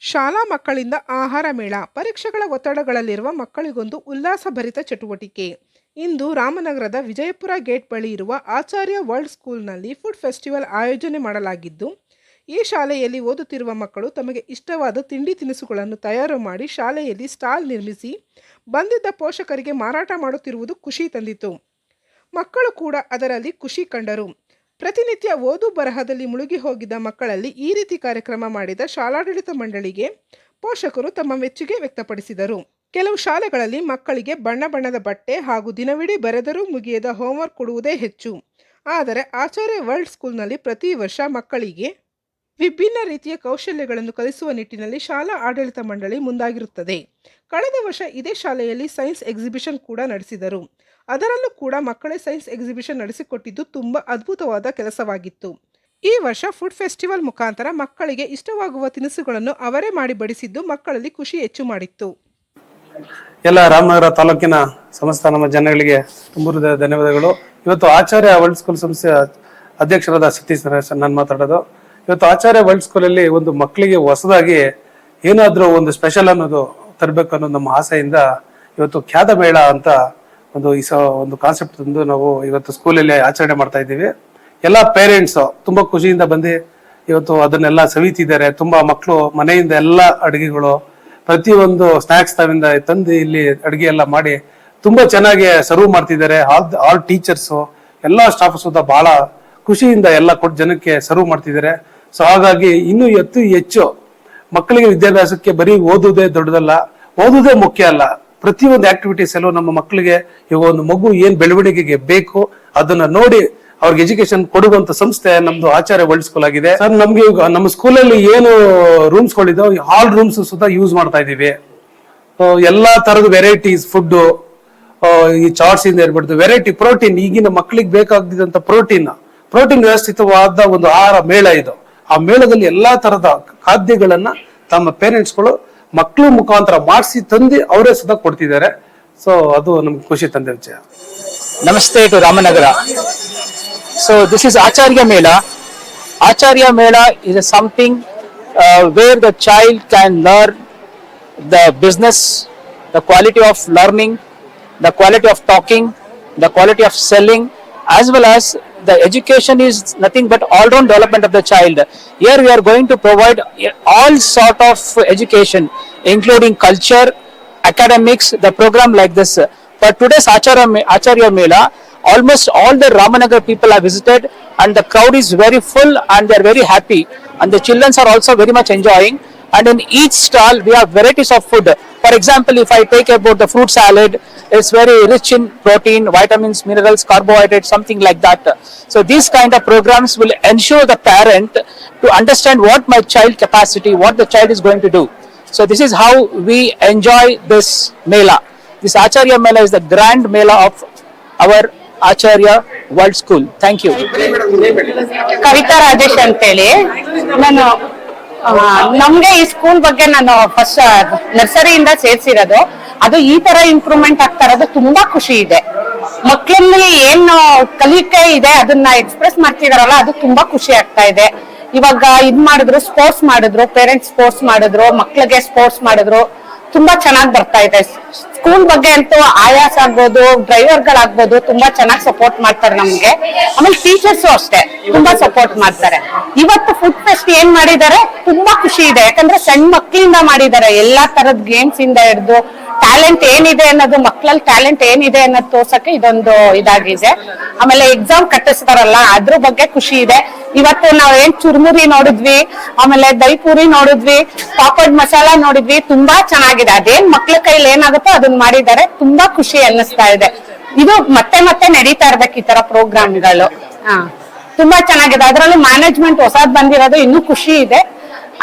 ಶಾಲಾ ಮಕ್ಕಳಿಂದ ಆಹಾರ ಮೇಳ ಪರೀಕ್ಷೆಗಳ ಒತ್ತಡಗಳಲ್ಲಿರುವ ಮಕ್ಕಳಿಗೊಂದು ಉಲ್ಲಾಸಭರಿತ ಚಟುವಟಿಕೆ. ಇಂದು ರಾಮನಗರದ ವಿಜಯಪುರ ಗೇಟ್ ಬಳಿ ಇರುವ ಆಚಾರ್ಯ ವರ್ಲ್ಡ್ ಸ್ಕೂಲ್ನಲ್ಲಿ ಫುಡ್ ಫೆಸ್ಟಿವಲ್ ಆಯೋಜನೆ ಮಾಡಲಾಗಿದ್ದು, ಈ ಶಾಲೆಯಲ್ಲಿ ಓದುತ್ತಿರುವ ಮಕ್ಕಳು ತಮಗೆ ಇಷ್ಟವಾದ ತಿಂಡಿ ತಿನಿಸುಗಳನ್ನು ತಯಾರು ಮಾಡಿ ಶಾಲೆಯಲ್ಲಿ ಸ್ಟಾಲ್ ನಿರ್ಮಿಸಿ ಬಂದಿದ್ದ ಪೋಷಕರಿಗೆ ಮಾರಾಟ ಮಾಡುತ್ತಿರುವುದು ಖುಷಿ ತಂದಿತು. ಮಕ್ಕಳು ಕೂಡ ಅದರಲ್ಲಿ ಖುಷಿ ಕಂಡರು. ಪ್ರತಿನಿತ್ಯ ಓದು ಬರಹದಲ್ಲಿ ಮುಳುಗಿ ಹೋಗಿದ್ದ ಮಕ್ಕಳಲ್ಲಿ ಈ ರೀತಿ ಕಾರ್ಯಕ್ರಮ ಮಾಡಿದ ಶಾಲಾಡಳಿತ ಮಂಡಳಿಗೆ ಪೋಷಕರು ತಮ್ಮ ಮೆಚ್ಚುಗೆ ವ್ಯಕ್ತಪಡಿಸಿದರು. ಕೆಲವು ಶಾಲೆಗಳಲ್ಲಿ ಮಕ್ಕಳಿಗೆ ಬಣ್ಣ ಬಣ್ಣದ ಬಟ್ಟೆ ಹಾಗೂ ದಿನವಿಡೀ ಬರೆದರೂ ಮುಗಿಯದ ಹೋಂವರ್ಕ್ ಕೊಡುವುದೇ ಹೆಚ್ಚು. ಆದರೆ ಆಚಾರ್ಯ ವರ್ಲ್ಡ್ ಸ್ಕೂಲ್ನಲ್ಲಿ ಪ್ರತಿ ವರ್ಷ ಮಕ್ಕಳಿಗೆ ವಿಭಿನ್ನ ರೀತಿಯ ಕೌಶಲ್ಯಗಳನ್ನು ಕಲಿಸುವ ನಿಟ್ಟಿನಲ್ಲಿ ಶಾಲಾ ಆಡಳಿತ ಮಂಡಳಿ ಮುಂದಾಗಿರುತ್ತದೆ. ಕಳೆದ ವರ್ಷ ಇದೇ ಶಾಲೆಯಲ್ಲಿ ಸೈನ್ಸ್ ಎಕ್ಸಿಬಿಷನ್ ಕೂಡ ನಡೆಸಿದರು. ಅದರಲ್ಲೂ ಕೂಡ ಮಕ್ಕಳೇ ಸೈನ್ಸ್ ಎಕ್ಸಿಬಿಷನ್ ನಡೆಸಿಕೊಟ್ಟಿದ್ದು ತುಂಬ ಅದ್ಭುತವಾದ ಕೆಲಸವಾಗಿತ್ತು. ಈ ವರ್ಷ ಫುಡ್ ಫೆಸ್ಟಿವಲ್ ಮುಖಾಂತರ ಮಕ್ಕಳಿಗೆ ಇಷ್ಟವಾಗುವ ತಿನಿಸುಗಳನ್ನು ಅವರೇ ಮಾಡಿ ಬಡಿಸಿದ್ದು ಮಕ್ಕಳಲ್ಲಿ ಖುಷಿ ಹೆಚ್ಚು ಮಾಡಿತ್ತು. ಎಲ್ಲ ರಾಮನಗರ ತಾಲೂಕಿನ ಸಮಸ್ತ ನಮ್ಮ ಜನಗಳಿಗೆ ತುಂಬ ಧನ್ಯವಾದಗಳು. ಇವತ್ತು ಆಚಾರ್ಯ ವರ್ಲ್ಡ್ ಸ್ಕೂಲ್ ಸಂಸ್ಥೆ ಅಧ್ಯಕ್ಷರಾದ ಸತೀಶ್ ನರೇಶ್ ನಾನು ಮಾತಾಡೋದು. ಇವತ್ತು ಆಚಾರ್ಯ ವರ್ಲ್ಡ್ ಸ್ಕೂಲಲ್ಲಿ ಒಂದು ಮಕ್ಕಳಿಗೆ ಹೊಸದಾಗಿ ಏನಾದರೂ ಒಂದು ಸ್ಪೆಷಲ್ ಅನ್ನೋದು ತರಬೇಕು ಅನ್ನೋ ನಮ್ಮ ಆಸೆಯಿಂದ ಇವತ್ತು ಖ್ಯಾತ ಮೇಳ ಅಂತ ಒಂದು ಕಾನ್ಸೆಪ್ಟ್ ತಂದು ನಾವು ಇವತ್ತು ಸ್ಕೂಲಲ್ಲಿ ಆಚರಣೆ ಮಾಡ್ತಾ ಇದ್ದೀವಿ. ಎಲ್ಲ ಪೇರೆಂಟ್ಸ್ ತುಂಬಾ ಖುಷಿಯಿಂದ ಬಂದು ಇವತ್ತು ಅದನ್ನೆಲ್ಲ ಸವಿತಿದ್ದಾರೆ. ತುಂಬಾ ಮಕ್ಕಳು ಮನೆಯಿಂದ ಎಲ್ಲ ಅಡುಗೆಗಳು ಪ್ರತಿಯೊಂದು ಸ್ನಾಕ್ಸ್ ತಾವಿಂದ ತಂದು ಇಲ್ಲಿ ಅಡುಗೆ ಎಲ್ಲ ಮಾಡಿ ತುಂಬಾ ಚೆನ್ನಾಗಿ ಸರ್ವ್ ಮಾಡ್ತಿದ್ದಾರೆ. ಆಲ್ ಟೀಚರ್ಸ್ ಎಲ್ಲ ಸ್ಟಾಫ್ ಸುತ್ತ ಬಹಳ ಖುಷಿಯಿಂದ ಎಲ್ಲ ಕೊಟ್ಟು ಜನಕ್ಕೆ ಸರ್ವ್ ಮಾಡ್ತಿದ್ದಾರೆ. ಸೊ ಹಾಗಾಗಿ ಇನ್ನೂ ಹೆಚ್ಚು ಮಕ್ಕಳಿಗೆ ವಿದ್ಯಾಭ್ಯಾಸಕ್ಕೆ ಬರೀ ಓದುವುದೇ ದೊಡ್ಡದಲ್ಲ, ಓದುವುದೇ ಮುಖ್ಯ ಅಲ್ಲ. ಪ್ರತಿಯೊಂದು ಆಕ್ಟಿವಿಟೀಸ್ ಎಲ್ಲೂ ನಮ್ಮ ಮಕ್ಕಳಿಗೆ ಇವಾಗ ಒಂದು ಮಗು ಏನ್ ಬೆಳವಣಿಗೆಗೆ ಬೇಕು ಅದನ್ನ ನೋಡಿ ಅವ್ರಿಗೆ ಎಜುಕೇಶನ್ ಕೊಡುವಂತ ಸಂಸ್ಥೆ ನಮ್ದು ಆಚಾರ್ಯ ವರ್ಲ್ಡ್ ಸ್ಕೂಲ್ ಆಗಿದೆ. ಸರ್ ನಮ್ಗೆ ನಮ್ಮ ಸ್ಕೂಲಲ್ಲಿ ಏನು ರೂಮ್ಸ್ ಗಳಿದಾವೆ ಹಾಲ್ ರೂಮ್ಸ್ ಸುತ್ತ ಯೂಸ್ ಮಾಡ್ತಾ ಇದೀವಿ. ಎಲ್ಲಾ ತರದ ವೆರೈಟೀಸ್ ಫುಡ್, ಈ ಚಾಟ್ಸ್ ಇಂದ ಇರ್ಬಿಡ್ತು ವೆರೈಟಿ ಪ್ರೋಟೀನ್, ಈಗಿನ ಮಕ್ಕಳಿಗೆ ಬೇಕಾಗ್ತಿದ್ದಂತ ಪ್ರೋಟೀನ್ ವ್ಯವಸ್ಥಿತವಾದ ಒಂದು ಆಹಾರ ಮೇಳ ಇದು. ಆ ಮೇಳದಲ್ಲಿ ಎಲ್ಲಾ ತರದ ಖಾದ್ಯಗಳನ್ನ ತಮ್ಮ ಪೇರೆಂಟ್ಸ್ಗಳು ಮಕ್ಕಳ ಮುಖಾಂತರ ಮಾಡಿಸಿ ತಂದು ಅವರೇ ಸುಧಾ ಕೊಡ್ತಿದ್ದಾರೆ. ಸೊ ಅದು ನಮ್ಗೆ ಖುಷಿ ತಂದ ವಿಷಯ. Namaste to Ramanagara. So this is Acharya Mela. Acharya Mela is something where the child can learn the business, the quality of learning, the quality of talking, the quality of selling, as well as the education is nothing but all-round development of the child. Here we are going to provide all sort of education, including culture, academics, the program like this. For today's Acharya Mela, almost all the Ramanagar people have visited and the crowd is very full and they are very happy. And the children are also very much enjoying. And in each stall, we have varieties of food. For example, if I take about the fruit salad, it's very rich in protein, vitamins, minerals, carbohydrates, something like that. So these kind of programs will ensure the parent to understand what my child capacity, what the child is going to do. So this is how we enjoy this Mela. This Acharya Mela is the grand Mela of our Acharya World School. Thank you. Kavita Rajesh ಅಂತೇಳಿ. ನಾನು ನಮ್ಗೆ ಈ school ಬಗ್ಗೆ ನಾನು first ನರ್ಸರಿಯಿಂದ ಸೇರ್ಸಿರೋದು. ಅದು ಈ ತರ ಇಂಪ್ರೂವ್ಮೆಂಟ್ ಆಗ್ತಾ ಇರೋದು ತುಂಬಾ ಖುಷಿ ಇದೆ. ಮಕ್ಕಳಲ್ಲಿ ಏನು ಕಲಿಕೆ ಇದೆ ಅದನ್ನ ಎಕ್ಸ್ಪ್ರೆಸ್ ಮಾಡ್ತಿದಾರಲ್ಲ, ಅದು ತುಂಬಾ ಖುಷಿ ಆಗ್ತಾ ಇದೆ. ಇವಾಗ ಇದ್ ಮಾಡಿದ್ರು, ಸ್ಪೋರ್ಟ್ಸ್ ಮಾಡಿದ್ರು, ಪೇರೆಂಟ್ಸ್ ಸ್ಪೋರ್ಟ್ಸ್ ಮಾಡಿದ್ರು, ಮಕ್ಳಿಗೆ ಸ್ಪೋರ್ಟ್ಸ್ ಮಾಡಿದ್ರು, ತುಂಬಾ ಚೆನ್ನಾಗಿ ಬರ್ತಾ ಇದೆ. ಸ್ಕೂಲ್ ಬಗ್ಗೆ ಅಂತೂ ಆಯಾಸ್ ಆಗ್ಬೋದು, ಡ್ರೈವರ್ ಗಳಾಗ್ಬೋದು ತುಂಬಾ ಚೆನ್ನಾಗಿ ಸಪೋರ್ಟ್ ಮಾಡ್ತಾರೆ ನಮ್ಗೆ. ಆಮೇಲೆ ಟೀಚರ್ಸ್ ಅಷ್ಟೇ ತುಂಬಾ ಸಪೋರ್ಟ್ ಮಾಡ್ತಾರೆ. ಇವತ್ತು ಫುಡ್ ಫೆಸ್ಟ್ ಏನ್ ಮಾಡಿದ್ದಾರೆ ತುಂಬಾ ಖುಷಿ ಇದೆ. ಯಾಕಂದ್ರೆ ಸಣ್ಣ ಮಕ್ಕಳಿಂದ ಮಾಡಿದ್ದಾರೆ. ಎಲ್ಲಾ ತರದ್ ಗೇಮ್ಸ್ ಇಂದ ಹಿಡಿದು ಟ್ಯಾಲೆಂಟ್ ಏನಿದೆ ಅನ್ನೋದು, ಮಕ್ಕಳಲ್ಲಿ ಟ್ಯಾಲೆಂಟ್ ಏನಿದೆ ಅನ್ನೋದು ತೋರ್ಸಕ್ಕೆ ಇದೊಂದು ಇದಾಗಿದೆ. ಆಮೇಲೆ ಎಕ್ಸಾಮ್ ಕಟ್ಟಿಸ್ತಾರಲ್ಲ ಅದ್ರ ಬಗ್ಗೆ ಖುಷಿ ಇದೆ. ಇವತ್ತು ನಾವ್ ಏನ್ ಚುರುಮುರಿ ನೋಡಿದ್ವಿ, ಆಮೇಲೆ ದಹಿಪುರಿ ನೋಡಿದ್ವಿ, ಪಾಪಡ್ ಮಸಾಲ ನೋಡಿದ್ವಿ, ತುಂಬಾ ಚೆನ್ನಾಗಿದೆ. ಅದೇನ್ ಮಕ್ಳ ಕೈಲಿ ಏನಾಗುತ್ತೋ ಅದನ್ನ ಮಾಡಿದ್ದಾರೆ. ತುಂಬಾ ಖುಷಿ ಅನ್ನಿಸ್ತಾ ಇದೆ. ಇದು ಮತ್ತೆ ಮತ್ತೆ ನಡೀತಾ ಇರ್ಬೇಕು ಈ ತರ ಪ್ರೋಗ್ರಾಮ್ಗಳು. ತುಂಬಾ ಚೆನ್ನಾಗಿದೆ. ಅದರಲ್ಲೂ ಮ್ಯಾನೇಜ್ಮೆಂಟ್ ಹೊಸದ್ ಬಂದಿರೋದು ಇನ್ನೂ ಖುಷಿ ಇದೆ.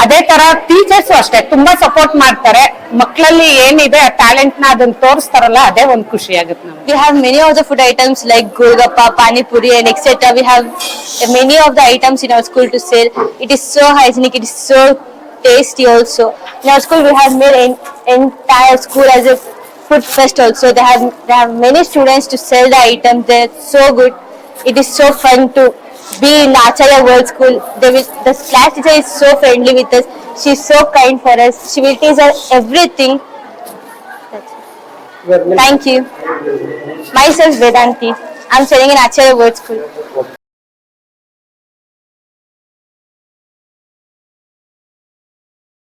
ಅದೇ ತರ ಟೀಚರ್ಸ್ ಅಷ್ಟೇ ತುಂಬಾ ಸಪೋರ್ಟ್ ಮಾಡ್ತಾರೆ. ಮಕ್ಕಳಲ್ಲಿ ಏನಿದೆ ಆ ಟ್ಯಾಲೆಂಟ್ ನ ಅದನ್ನ ತೋರಿಸ್ತಾರಲ್ಲ, ಅದೇ ಒಂದ್ ಖುಷಿ ಆಗುತ್ತೆ ನಮ್ಗೆ. We have many of the food items like golgappa, pani puri and etc. We have many of the items in our school to sell. It is so hygienic, it is so tasty also. In our school we have made an entire school as a food fest also. They have many students to sell the items. They're so good. It is so fun to be in Acharya World School. The class teacher is so friendly with us. She's so kind for us. She will teach us everything. Thank you. Myself Vedanti. I'm studying in Acharya Word School.